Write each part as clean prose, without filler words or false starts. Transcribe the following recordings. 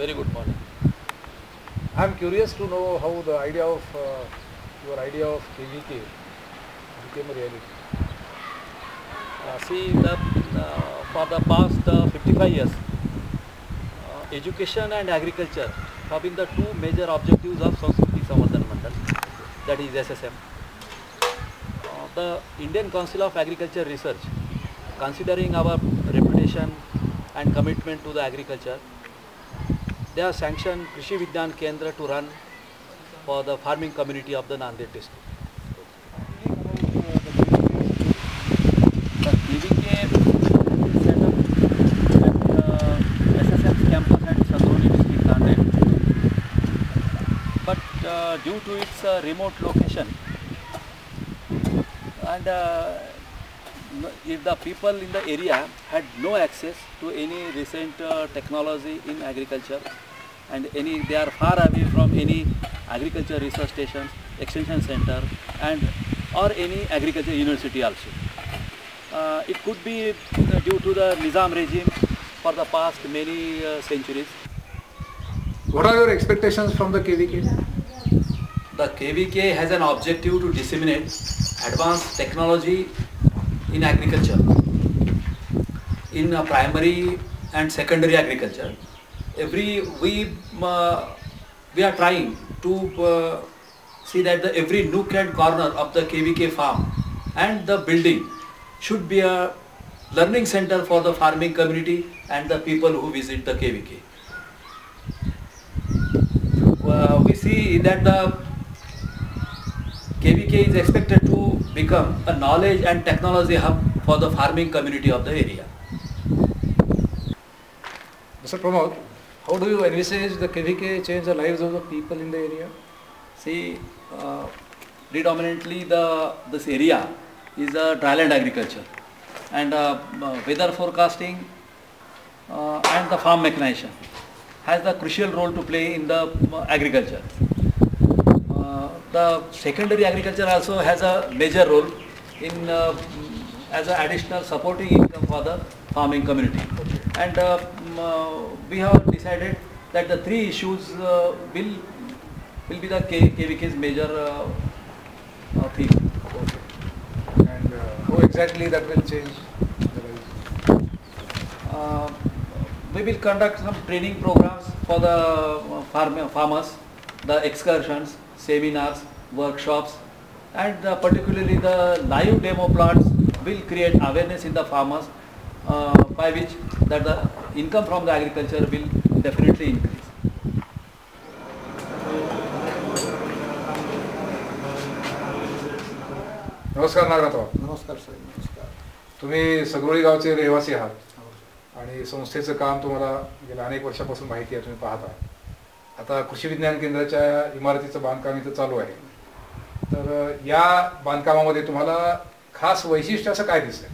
Very good morning. I am curious to know how the idea of your idea of KVK became a reality. For the past 55 years, education and agriculture have been the two major objectives of Sanskriti Samvardhan Mandal, that is SSM. The Indian Council of Agriculture Research, considering our reputation and commitment to the agriculture, they have sanctioned Krishi Vigyan Kendra to run for the farming community of the Nanded district. The KVK is set up at SSM's campus at Satroni district, Nanded. But due to its remote location and if the people in the area had no access to any recent technology in agriculture, and they are far away from any agriculture research stations, extension center, and or any agriculture university also. It could be due to the Nizam regime for the past many centuries. What are your expectations from the KVK? The KVK has an objective to disseminate advanced technology in agriculture, in primary and secondary agriculture. We are trying to see that every nook and corner of the KVK farm and the building should be a learning center for the farming community and the people who visit the KVK. We see that the KVK is expected to become a knowledge and technology hub for the farming community of the area. Mr. Pramod, how do you envisage the KVK change the lives of the people in the area? See, predominantly this area is a dryland agriculture, and weather forecasting and the farm mechanization has the crucial role to play in the agriculture. The secondary agriculture also has a major role in as an additional supporting income for the farming community. And we have decided that the three issues will be the KVK's major theme. Okay. And how exactly that will change the lives? We will conduct some training programs for the farmers, the excursions, seminars, workshops, and particularly the live demo plants will create awareness in the farmers, by which that the income from the agriculture will definitely increase. नमस्कार नागनाथराव. नमस्कार sir. नमस्कार. तुम्ही सगरोळी गावचे रहिवासी आहात आणि संस्थेचं काम तुम्हाला गेल्या अनेक वर्षापासून माहिती आहे, तुम्ही पाहता. आता कृषी विज्ञान केंद्राच्या इमारतीचं बांधकाम इथं चालू आहे. तर या बांधकामामध्ये तुम्हाला खास वैशिष्ट्य असं काय दिसतंय?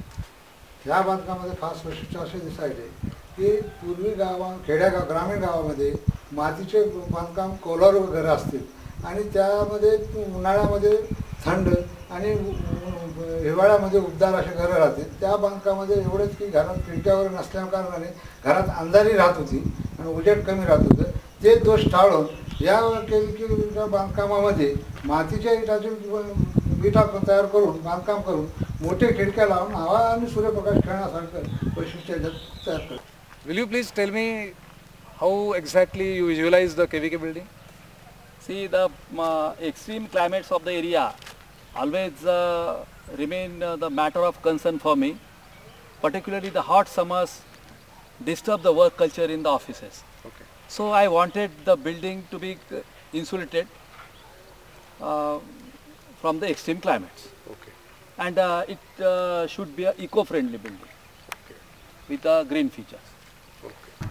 या बांधकामामध्ये खास वैशिष्ट्य असे दिसायचे की पूर्वी ग्रामीण गावामध्ये मातीचे बांधकाम कोलारू घरं असतील आणि त्यामध्ये उन्हाळ्यामध्ये थंड आणि हिवाळ्यामध्ये उबदार असे घरं राहतील. त्या बांधकामामध्ये एवढंच की घरात खिडक्या वगैरे नसल्या कारणाने घरात अंधारी राहत होती आणि उजेड कमी राहत होतं. ते दोष टाळून या बांधकामामध्ये मातीच्या विटा तयार करून बांधकाम करून मोठे खिडक्या लावून हवा आणि सूर्यप्रकाश खेळण्यासारखं वैशिष्ट्य तयार करतात. Will you please tell me how exactly you visualize the KVK building? See, the extreme climates of the area always remain the matter of concern for me. Particularly the hot summers disturb the work culture in the offices. Okay. So I wanted the building to be insulated from the extreme climates. Okay. And it should be an eco-friendly building. Okay. With green features. Okay.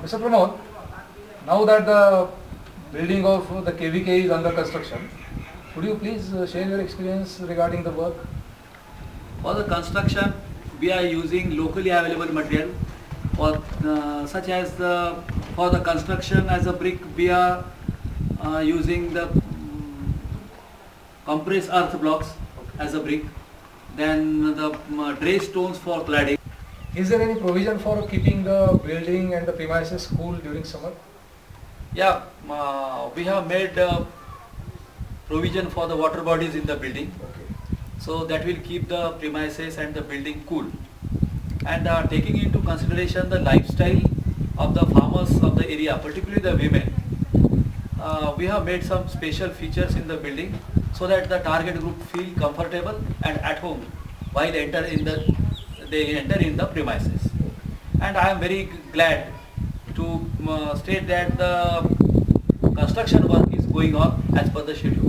Mr. Pramod, now that the building of the KVK is under construction, could you please share your experience regarding the work? For the construction, we are using locally available material, or such as for the construction as a brick, we are using the compressed earth blocks as a brick. Then the dray stones for cladding. Is there any provision for keeping the building and the premises cool during summer? Yeah, we have made provision for the water bodies in the building, Okay. so that will keep the premises and the building cool. And taking into consideration the lifestyle of the farmers of the area, particularly the women, we have made some special features in the building so that the target group feel comfortable and at home while they enter in the premises. And I am very glad to state that the construction work is going on as per the schedule.